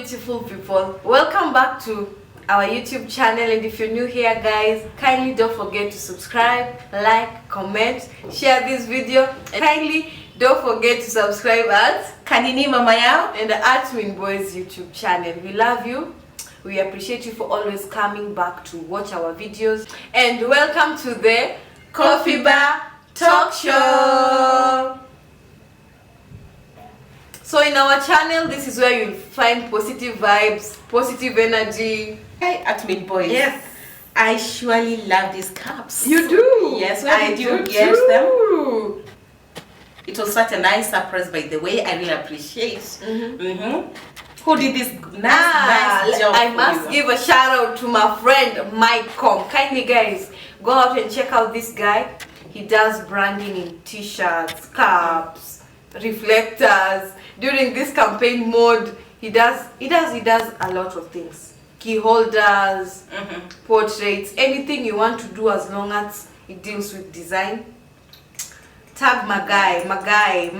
beautiful people, welcome back to our YouTube channel, and if you're new here guys, kindly don't forget to subscribe, like, comment, share this video, and kindly don't forget to subscribe at Kanini Mama Yao and the Admin Boys YouTube channel. We love you. We appreciate you for always coming back to watch our videos, and welcome to the Coffee Bar Talk Show. So in our channel, this is where you'll find positive vibes, positive energy. Hey, Admin Boys. Yes. I surely love these cups. You do? Yes, where did you get them? It was such a nice surprise, by the way. I really appreciate. Who did this nice job? I must give a shout out to my friend Mike Com. Kindly guys, go out and check out this guy. He does branding in t-shirts, cups, reflectors. During this campaign mode, he does a lot of things. Key holders, portraits, anything you want to do, as long as it deals with design. Tag my guy,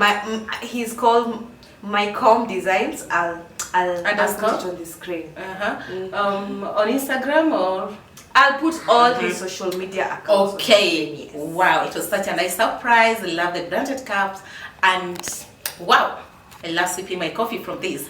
he's called Mycom Designs. I'll put it on the screen. On Instagram, or I'll put all his social media accounts. Okay. Yes. Wow, it was such a nice surprise. I love the branded cups, and wow, I love sipping my coffee from this.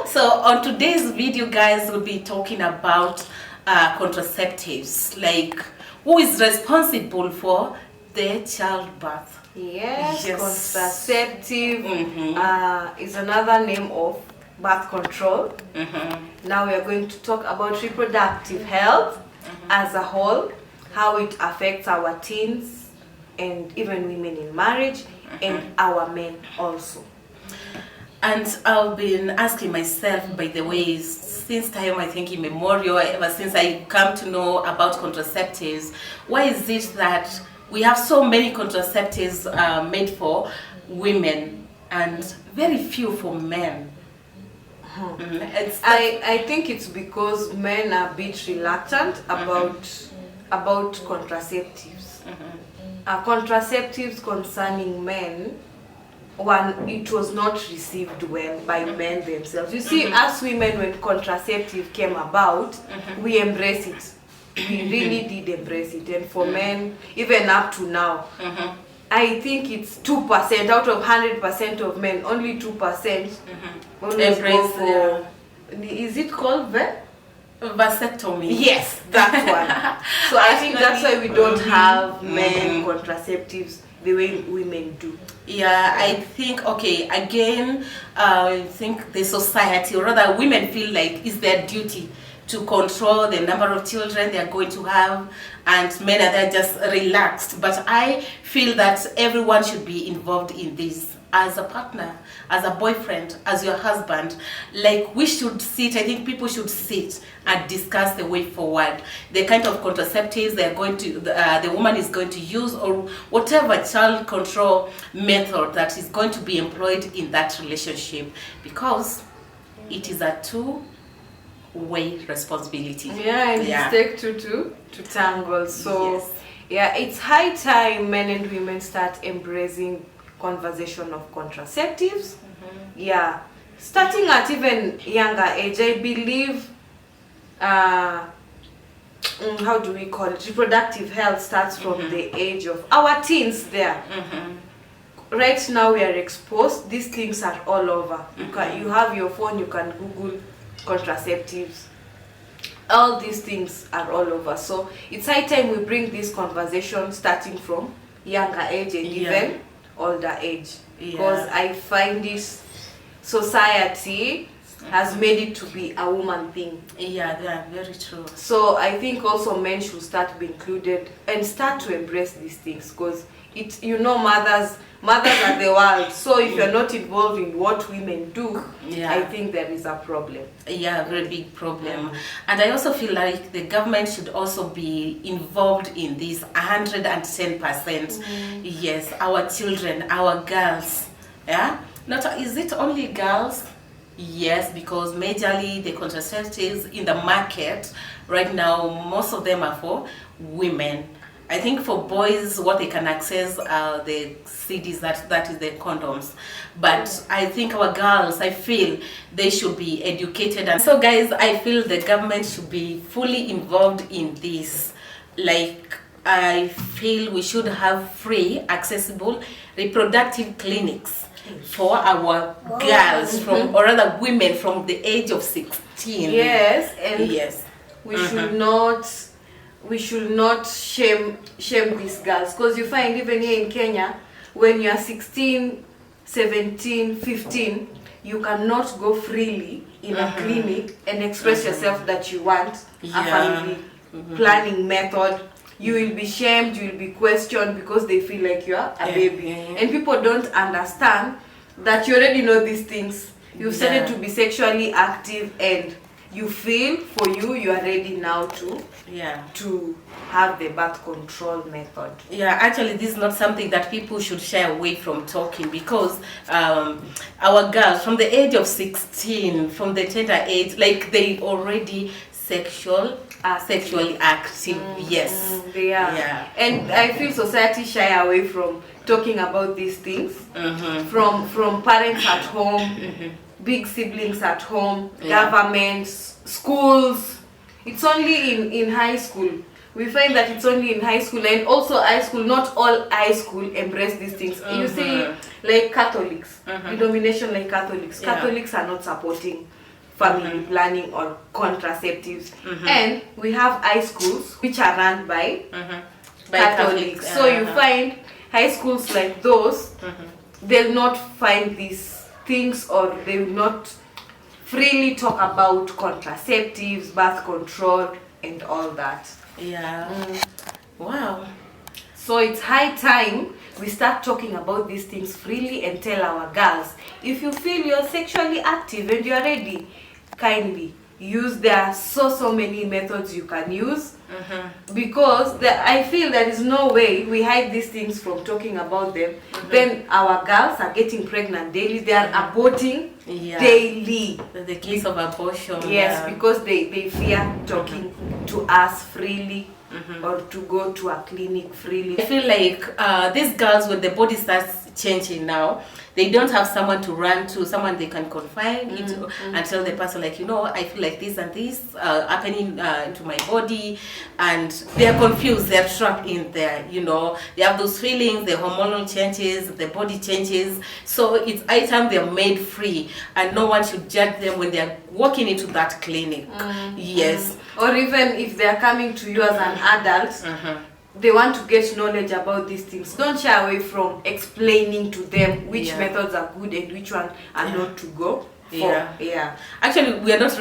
So on today's video, guys, we'll be talking about contraceptives, like who is responsible for the childbirth. Yes. Contraceptive is another name of birth control. Now we are going to talk about reproductive health as a whole, how it affects our teens and even women in marriage, and our men also. And I've been asking myself, by the way, since time, I think immemorial, ever since I come to know about contraceptives, why is it that we have so many contraceptives made for women and very few for men? I think it's because men are a bit reluctant about contraceptives. Contraceptives concerning men, one, it was not received well by men themselves. You see, us women, when contraceptive came about, we embraced it. We really did embrace it. And for men, even up to now, I think it's 2% out of 100% of men. Only 2% embrace for. Is it called vasectomy? Yes, that one. So I think that's why we don't have men contraceptives the way women do. Yeah, I think, okay, again, I think the society, or rather women, feel like it's their duty to control the number of children they are going to have, and men are there just relaxed. But I feel that everyone should be involved in this, as a partner, as a boyfriend, as your husband. Like, we should sit, I think people should sit and discuss the way forward, the kind of contraceptives they are going to, the woman is going to use, or whatever child control method that is going to be employed in that relationship, because it is a two-way responsibility. Yeah, and it's take two to tangle. So yes. Yeah, it's high time men and women start embracing conversation of contraceptives. Yeah, starting at even younger age. I believe how do we call it, reproductive health starts from the age of our teens there. Right now we are exposed, these things are all over. You have your phone, you can Google contraceptives, all these things are all over. So it's high time we bring this conversation starting from younger age and even older age, because I find this society has made it to be a woman thing. Yeah, yeah, very true. So I think also men should start to be included and start to embrace these things, because it, you know, mothers are the world. So if you're not involved in what women do, I think there is a problem. Yeah, very big problem. And I also feel like the government should also be involved in this 110%. Yes, our children, our girls. Yeah, not is it only girls? Yes, because majorly the contraceptives in the market right now, most of them are for women. I think for boys, what they can access are the CDs, that is the condoms. But I think our girls, I feel they should be educated. And so guys, I feel the government should be fully involved in this. Like, I feel we should have free, accessible reproductive clinics for our girls, from, or rather women from the age of 16. Yes, and yes, we should not shame these girls, because you find even here in Kenya, when you are 16, 17, 15, you cannot go freely in a clinic and express yourself that you want a family planning method. You will be shamed, you will be questioned because they feel like you are a baby. And people don't understand that you already know these things. You've started to be sexually active, and you feel for you are ready now to have the birth control method. Yeah, actually this is not something that people should shy away from talking, because our girls from the age of 16, from the tender age, like they already sexually active. Yes, they are. Yeah. And I feel society shy away from talking about these things. From parents at home, big siblings at home, governments, schools. It's only in high school. We find that it's only in high school, and also high school, not all high school embrace these things. You see, like Catholics, denomination like Catholics. Catholics are not supporting family planning or contraceptives. And we have high schools which are run by Catholics. So you find high schools like those, they'll not find these things, or they will not freely talk about contraceptives, birth control, and all that. Wow. So it's high time we start talking about these things freely and tell our girls, if you feel you're sexually active and you're ready, kindly use. There are so many methods you can use, because I feel there is no way we hide these things from talking about them. Then our girls are getting pregnant daily, they are aborting daily. The case of abortion. Yes, because they fear talking to us freely, or to go to a clinic freely. I feel like these girls, when the body starts changing now, they don't have someone to run to, someone they can confide into and tell the person, like, you know, I feel like this and this happening to my body, and they're confused, they're trapped in there, you know, they have those feelings, the hormonal changes, the body changes. So it's high time they're made free, and no one should judge them when they're walking into that clinic. Yes. Or even if they're coming to you as an adult, they want to get knowledge about these things. Don't shy away from explaining to them which methods are good and which one are not to go for. Actually, we are not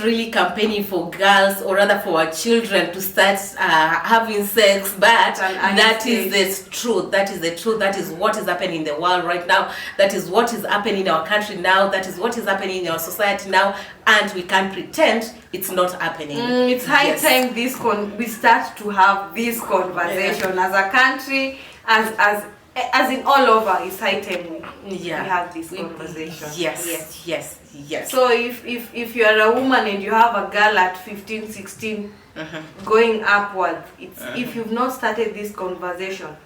really campaigning for girls, or rather for our children to start having sex, but that is the truth. That is the truth. That is what is happening in the world right now. That is what is happening in our country now. That is what is happening in our society now, and we can't pretend it's not happening. It's high time we start to have this conversation as a country, as in all over. It's high time we have this conversation. Yes. So if you are a woman and you have a girl at 15, 16, going upward, if you've not started this conversation,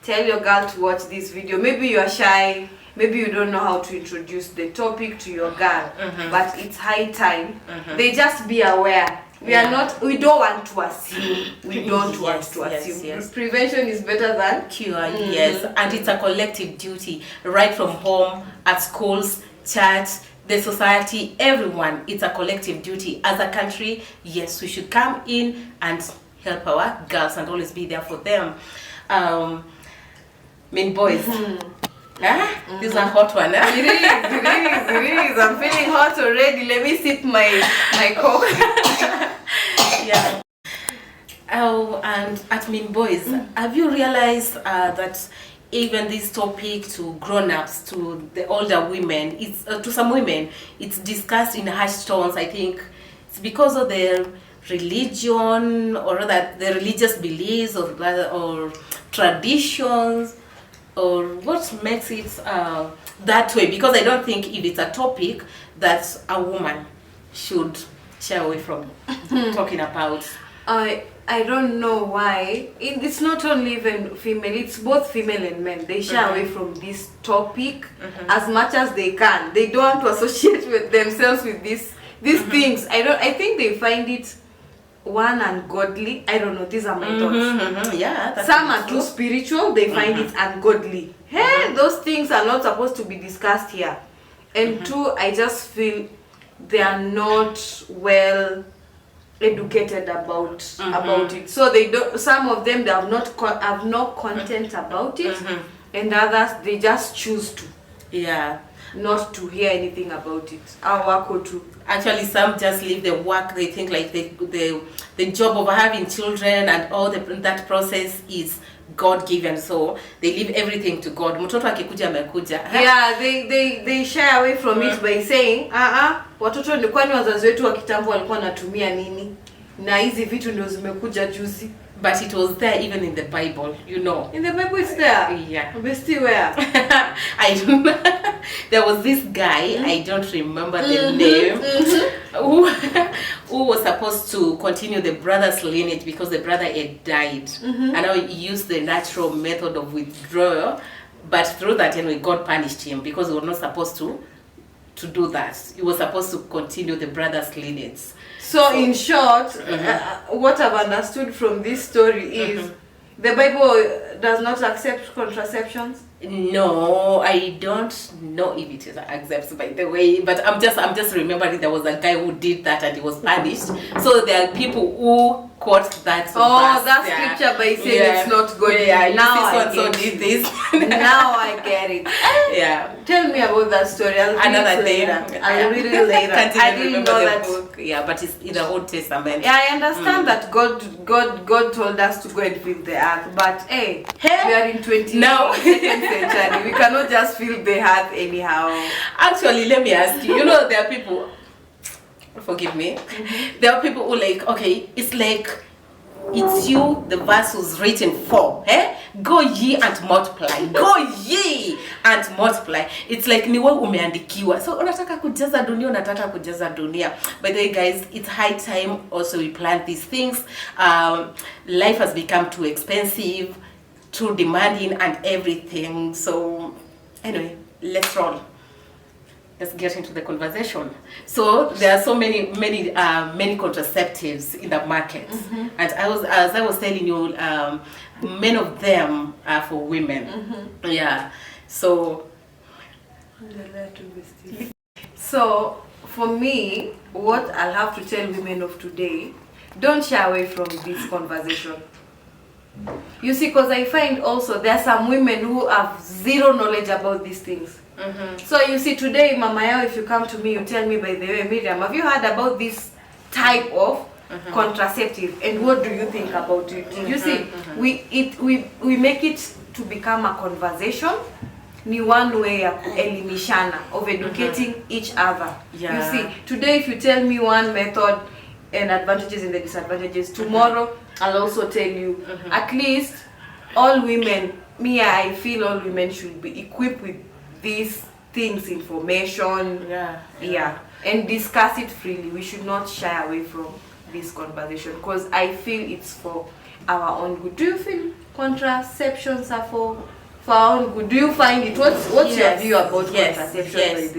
tell your girl to watch this video. Maybe you are shy, maybe you don't know how to introduce the topic to your girl, but it's high time they just be aware. We don't want to assume. We don't want to assume. Yes. Prevention is better than cure. Yes, and it's a collective duty, right from home, at schools, church, the society, everyone. It's a collective duty. As a country, yes, we should come in and help our girls and always be there for them. Boys. This is a hot one. It is. I'm feeling hot already. Let me sip my coke. Oh, and admin boys, have you realized that even this topic to grown-ups, to the older women, it's to some women, it's discussed in hushed tones? I think it's because of their religion, or rather the religious beliefs, or traditions, or what makes it that way. Because I don't think if it's a topic that a woman should shy away from talking about. I don't know why. It's not only even female, it's both female and men. They shy away from this topic as much as they can. They don't want to associate with themselves with these things. I think they find it one ungodly. I don't know, these are my thoughts. Yeah, that's some are too spiritual, they find it ungodly. Hey, those things are not supposed to be discussed here. And two, I just feel they are not well educated about it, so they don't. Some of them, they have no content about it, and others, they just choose to not to hear anything about it. Our work or two. Actually, some just leave the work. They think like the job of having children and all that process is God given, so they leave everything to God. Mtoto akikuja amekuja. Yeah, they shy away from it by saying watoto ni kwani wazazi wetu wa kitambo walikuwa wanatumia nini? Na hizi vitu ndio zimekuja juzi. But it was there even in the Bible, you know. In the Bible it's there. Yeah. But still where? I don't know. There was this guy, I don't remember the name, who was supposed to continue the brother's lineage because the brother had died. And now he used the natural method of withdrawal, but through that, anyway, God punished him because he was not supposed to do that. He was supposed to continue the brother's lineage. So in short, what I've understood from this story is the Bible does not accept contraceptions. No, I don't know if it is accepts, by the way, but I'm just remembering there was a guy who did that and he was punished. So there are people who quote that verse, that scripture by saying it's not good. Yeah, now I so did this. Now I get it. Yeah. Tell me about that story. I'll Another day. I'll read it later. I didn't know that book. Yeah, but it's in the Old Testament. Yeah, I understand that God told us to go and fill the earth, but hey, we are in 22nd century. We cannot just fill the earth anyhow. Actually, let me ask you. You know, there are people. Forgive me. There are people who like, okay, it's like it's you the verse was written for. Go ye and multiply. Go ye and multiply. It's like ni wewe umeandikiwa. So unataka kujaza dunia. By the way, guys, it's high time also we plan these things. Life has become too expensive, too demanding and everything. So anyway, let's roll. Let's get into the conversation. So there are so many contraceptives in the market, and as I was telling you, many of them are for women. Yeah. So for me, what I'll have to tell women of today: don't shy away from this conversation. You see, because I find also there are some women who have zero knowledge about these things. So you see, today, Mama Yao, if you come to me, you tell me, by the way, Miriam, have you heard about this type of contraceptive, and what do you think about it? You see, we make it to become a conversation. Ni one way of elimishana, of educating each other. Yeah. You see, today if you tell me one method and advantages and the disadvantages, tomorrow I'll also tell you. At least all women, I feel all women should be equipped with these things, information, and discuss it freely. We should not shy away from this conversation because I feel it's for our own good. Do you feel contraceptions are for our own good? Do you find it? What's your view about contraception?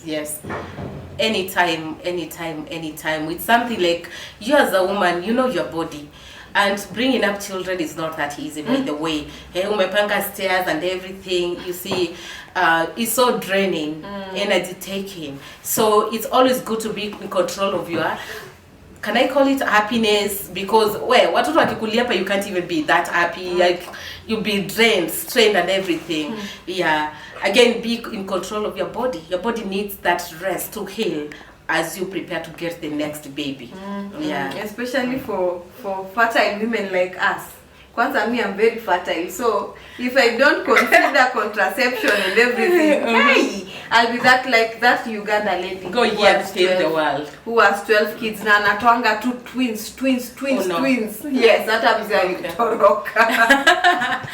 Yes. Anytime. It's something like you as a woman, you know your body. And bringing up children is not that easy, by the way. Umepanga stairs and everything, you see, it's so draining, energy taking. So it's always good to be in control of your, can I call it happiness? Because, watoto wakikulia you can't even be that happy. Like, you'll be drained, strained and everything. Yeah. Again, be in control of your body. Your body needs that rest to heal as you prepare to get the next baby. Yeah. Especially for fertile women like us. Kwanza me, I'm very fertile, so if I don't consider contraception and everything, hey, I'll be that Uganda lady who has 12, who has 12 kids na anatwanga two twins. Yes, hata mzee alitoroka.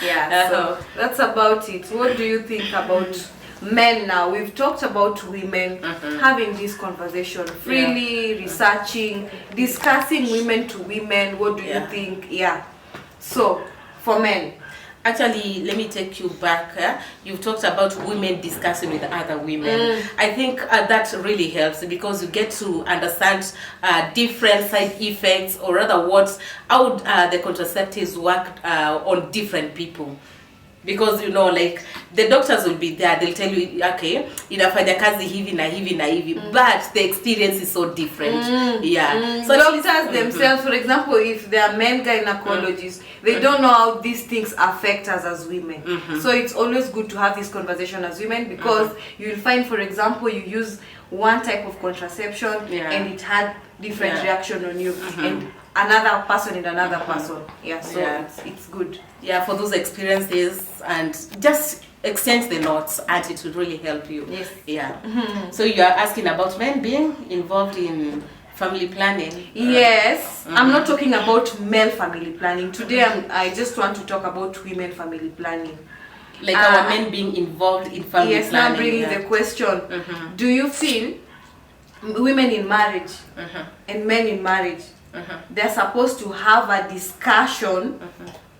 Yeah, so that's about it. What do you think about men now. We've talked about women having this conversation freely, researching, discussing women to women. What do you think? Yeah. So, for men. Actually, let me take you back. You've talked about women discussing with other women. I think that really helps because you get to understand different side effects, or rather how the contraceptives work on different people. Because like the doctors will be there, they'll tell you, okay, inafanya kazi hivi na hivi na hivi, but the experience is so different. So doctors themselves, for example, if they are men gynecologists, they don't know how these things affect us as women. So it's always good to have this conversation as women, because you'll find, for example, you use one type of contraception and it had different reaction on you, and another person and another person. It's good. For those experiences, and just exchange the notes, and it will really help you. So you are asking about men being involved in family planning? Yes. I'm not talking about male family planning today. I just want to talk about women family planning, like our men being involved in family planning. Now bringing the question, do you feel women in marriage and men in marriage, they're supposed to have a discussion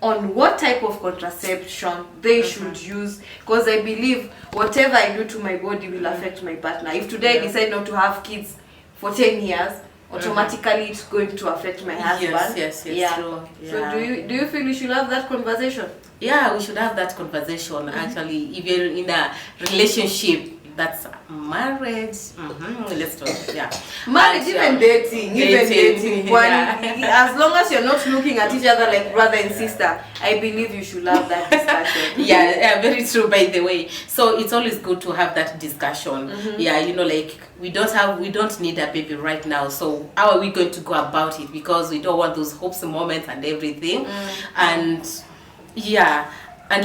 on what type of contraception they should use? Because I believe whatever I do to my body will affect my partner. If today I decide not to have kids for 10 years, automatically it's going to affect my husband. True. So do you feel we should have that conversation? We should have that conversation. Actually, if you're in a relationship that's marriage, let's talk. Marriage, even dating. As long as you're not looking at each other like brother and sister, I believe you should have that discussion. Very true, by the way. So it's always good to have that discussion. Like we don't need a baby right now, so how are we going to go about it? Because we don't want those hopes moments and everything. And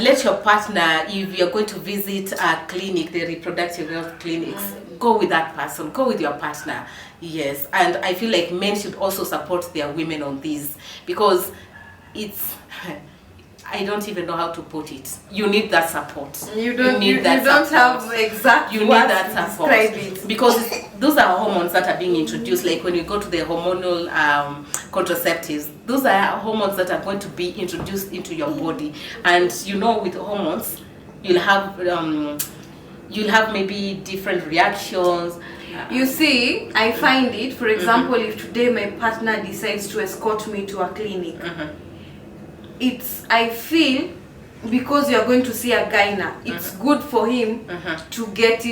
let your partner, if you're going to visit a clinic, the reproductive health clinics, go with that person, go with your partner. Yes. And I feel like men should also support their women on this, because it's, I don't even know how to put it. You need that support. You don't have exact You need that support. Because those are hormones that are being introduced. Like when you go to the hormonal contraceptives, those are hormones that are going to be introduced into your body. And with hormones, you'll have maybe different reactions. You see, I find it, for example, if today my partner decides to escort me to a clinic, I feel, because you're going to see a gyna, it's good for him to get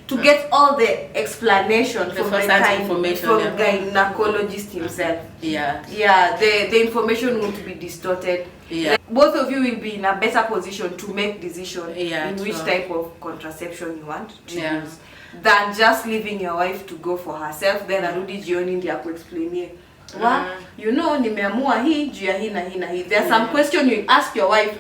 to get all the explanation from gynecologist himself. The information won't be distorted. Like, both of you will be in a better position to make decision in which type of contraception you want to use, than just leaving your wife to go for herself, then arudi jioni ndio akuexplainie. Nimeamua hii juu ya hii na hii na hii. There are some questions you ask your wife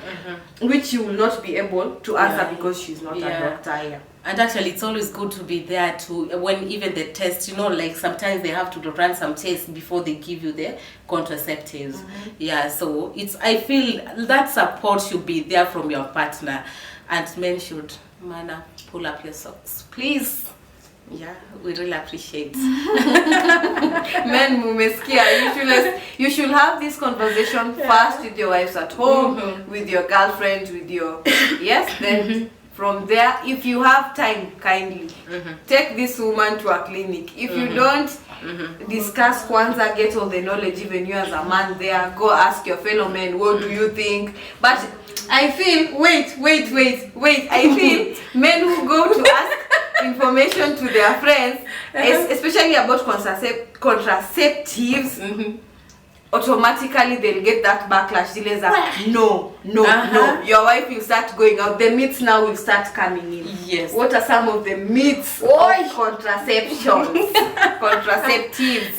which you will not be able to answer because she's not a doctor. And actually, it's always good to be there when even the test, like sometimes they have to run some tests before they give you the contraceptives. So I feel that support should be there from your partner, and men should, pull up your socks, please. We really appreciate. Men, you should have this conversation first with your wives at home, with your girlfriends, with your then from there, if you have time, kindly take this woman to a clinic. If you don't discuss kwanza, get all the knowledge, even you as a man there, go ask your fellow men, what do you think? But I feel, wait, I feel men who go to ask information to their friends, especially about contraceptives, automatically they'll get that backlash. No. Your wife will start going out. The myths now will start coming in. Yes. What are some of the myths of contraception? Contraceptives.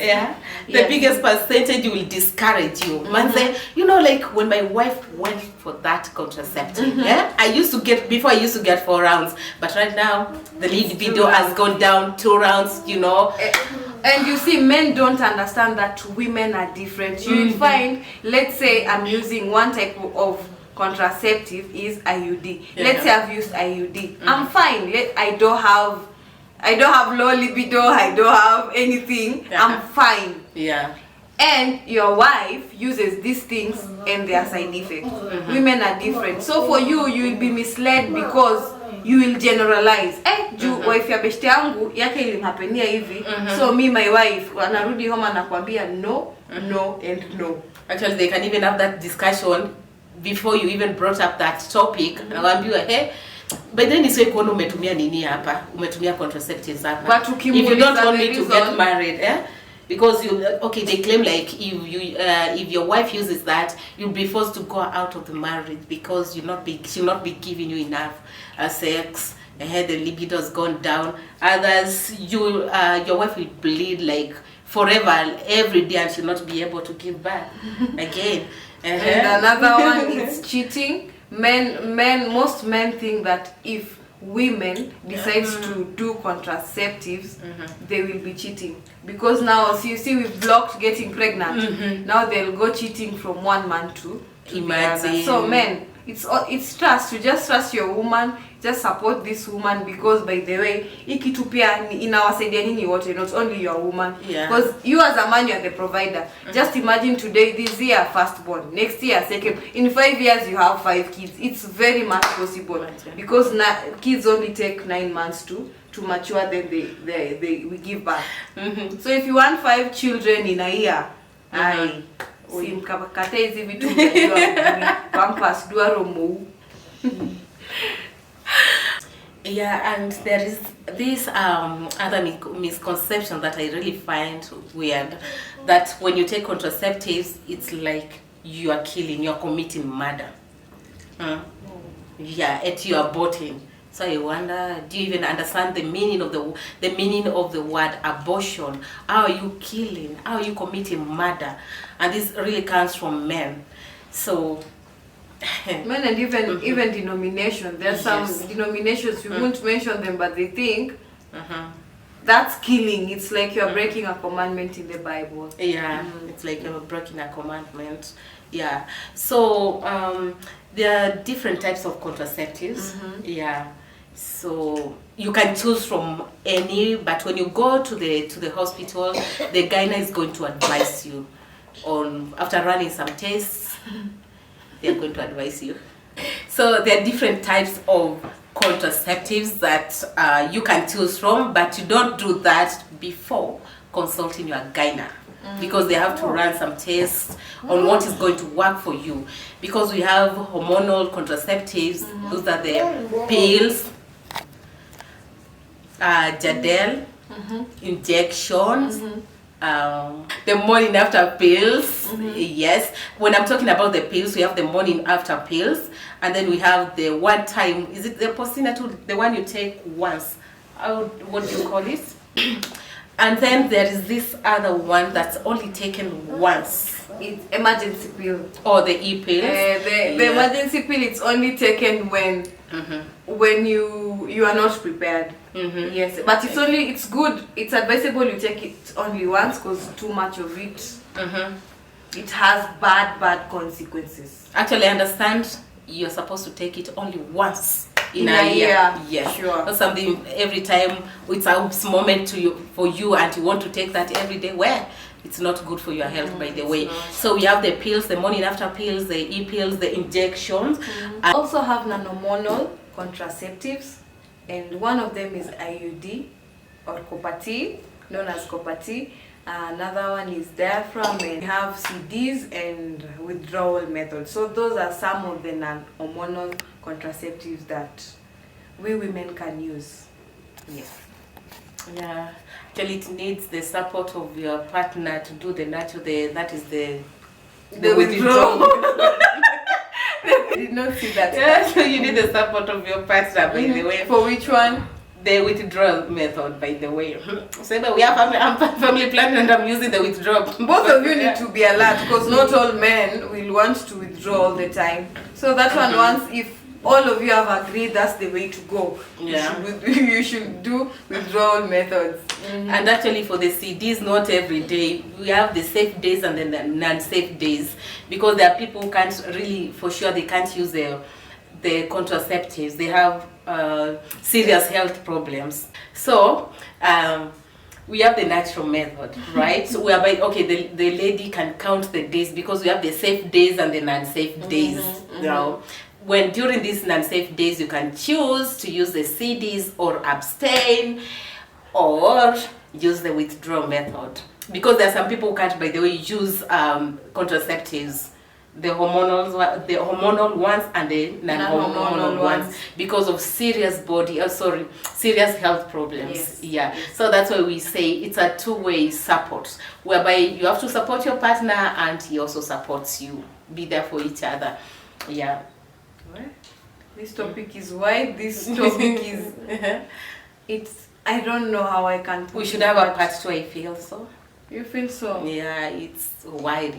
The biggest percentage will discourage you. Man say, like when my wife went for that contraceptive, before I used to get 4 rounds, but right now the lead video has gone down 2 rounds, And you see, men don't understand that women are different. You will find, let's say I'm using one type of contraceptive is IUD. Yeah. Let's say I've used IUD. I'm fine. I don't have low libido, I don't have anything. I'm fine. Yeah. And your wife uses these things and their side effects. Women are different. So for you will be misled because you will generalize. Wife ya beshte yangu yake ilimhapenia hivi. So my wife anarudi home anakuambia no, no and no. Actually, they can even have that discussion before you even brought up that topic. Naambiwa but then it's kuona umetumia nini hapa? Umetumia contraceptives hapa. But if you don't want me to get married, because they claim like if your wife uses that, you'll be forced to go out of the marriage because she'll not be giving you enough sex. The libido's gone down. Others, your wife will bleed like forever every day and she'll not be able to give back again. And another one is cheating. Most men think that if women decides to do contraceptives, they will be cheating, because now you see we've blocked getting pregnant. Now they'll go cheating from one man to the other. So men, it's trust. You just trust your woman, just support this woman, because by the way ikitu pia inawasaidia nyinyi wote, not only your woman, because you as a man, you are the provider. Just imagine today, this year firstborn, next year second, in 5 years you have 5 kids. It's very much possible, because kids only take 9 months to mature, then we give birth. So if you want 5 children in a year, simkakate hizi vitu pampas duaro mo. Yeah, and there is this other misconception that I really find weird, that when you take contraceptives, it's like you are killing, you are committing murder. Yeah, you are aborting. So I wonder, do you even understand the meaning of the word abortion? How are you killing? How are you committing murder? And this really comes from men. So men, and even denomination. There's some denominations, we won't mention them, but they think that's killing. It's like you're breaking a commandment in the Bible. Yeah, it's like you're breaking a commandment. Yeah. So there are different types of contraceptives. Yeah. So you can choose from any, but when you go to the hospital, the gynae is going to advise you on, after running some tests, they're going to advise you. So there are different types of contraceptives that you can choose from, but you don't do that before consulting your gynae, because they have to run some tests on what is going to work for you. Because we have hormonal contraceptives, those are the pills, Jadel, injections, the morning after pills. Yes, when I'm talking about the pills, we have the morning after pills, and then we have the one time, is it the postnatal, the one you take once, what do you call it? And then there is this other one that's only taken once. It's emergency pill. Or the e-pill. The emergency pill, it's only taken when you are not prepared. Yes, but it's good. It's advisable you take it only once, because too much of it, it has bad consequences. Actually, I understand you're supposed to take it only once in a year. Yes, sure. Not something every time it's a moment for you, and you want to take that every day. Where it's not good for your health, by the way. So we have the pills, the morning after pills, the e-pills, the injections. I also have nanomonal contraceptives, and one of them is IUD or Copati, known as Copati. Another one is diaphragm, and we have CDs and withdrawal methods. So those are some of the non-hormonal contraceptives that we women can use. Yes. Yeah, actually it needs the support of your partner to do the natural, that is the withdrawal. I did not see that. Yeah, so you need the support of your partner, by the way. For which one? The withdrawal method, by the way. So we have I'm family planning, and I'm using the withdrawal. Both of you need to be alert, because not all men will want to withdraw all the time. So that one, once if all of you have agreed that's the way to go, you should do withdrawal methods. And actually for the CDs, not every day. We have the safe days and then the non-safe days, because there are people who can't really, for sure, they can't use the contraceptives. They have serious health problems. So we have the natural method, right? So whereby, okay, the lady can count the days, because we have the safe days and the non-safe days. Now, when during these non-safe days, you can choose to use the CDs or abstain, or use the withdrawal method. Because there are some people who can't, by the way, use contraceptives, the hormonal ones and the non-hormonal ones, because of serious serious health problems. Yes. So that's why we say it's a two-way support, whereby you have to support your partner and he also supports you. Be there for each other. Yeah. This topic is wide. This topic is it's, I don't know how I can put we should have a part 2, I feel so. You feel so? Yeah, it's wide.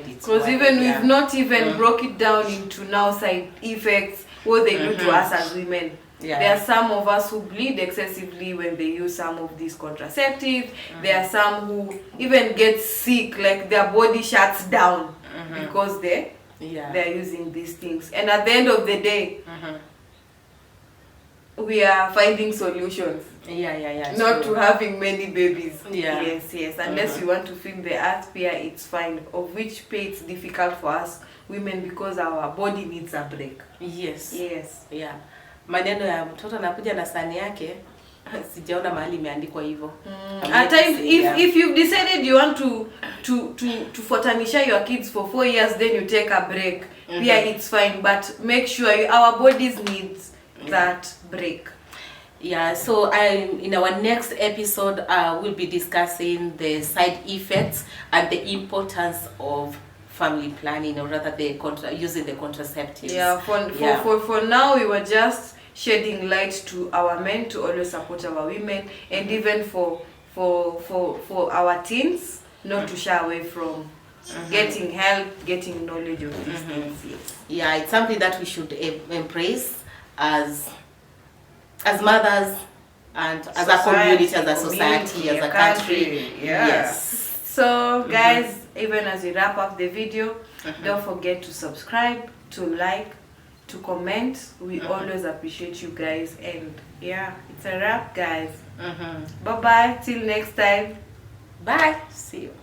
Because even we've not even broke it down into now side effects, what they do to us as women. There are some of us who bleed excessively when they use some of these contraceptives. There are some who even get sick, like their body shuts down because they're using these things. And at the end of the day, we are finding solutions. Not to having many babies. Yes. Unless you want to feed the earth, it's fine. Of which pay it's difficult for us women, because our body needs a break. Yes. Maneno ya mtoto anakuja na sani yake, sijaona mahali imeandikwa hivyo. At times, if you've decided you want to fuatanisha your kids for 4 years, then you take a break. It's fine, but make sure our bodies needs that break. So in our next episode, we'll be discussing the side effects and the importance of family planning, or rather using the contraceptives. For now, we were just shedding light to our men to always support our women, and even for our teens not to shy away from getting help, getting knowledge of these things. It's something that we should embrace as mothers, and as a community, as a society, as a country. So guys, even as we wrap up the video, don't forget to subscribe, to like, to comment. We always appreciate you guys. And it's a wrap, guys. Bye bye, till next time. Bye, see you.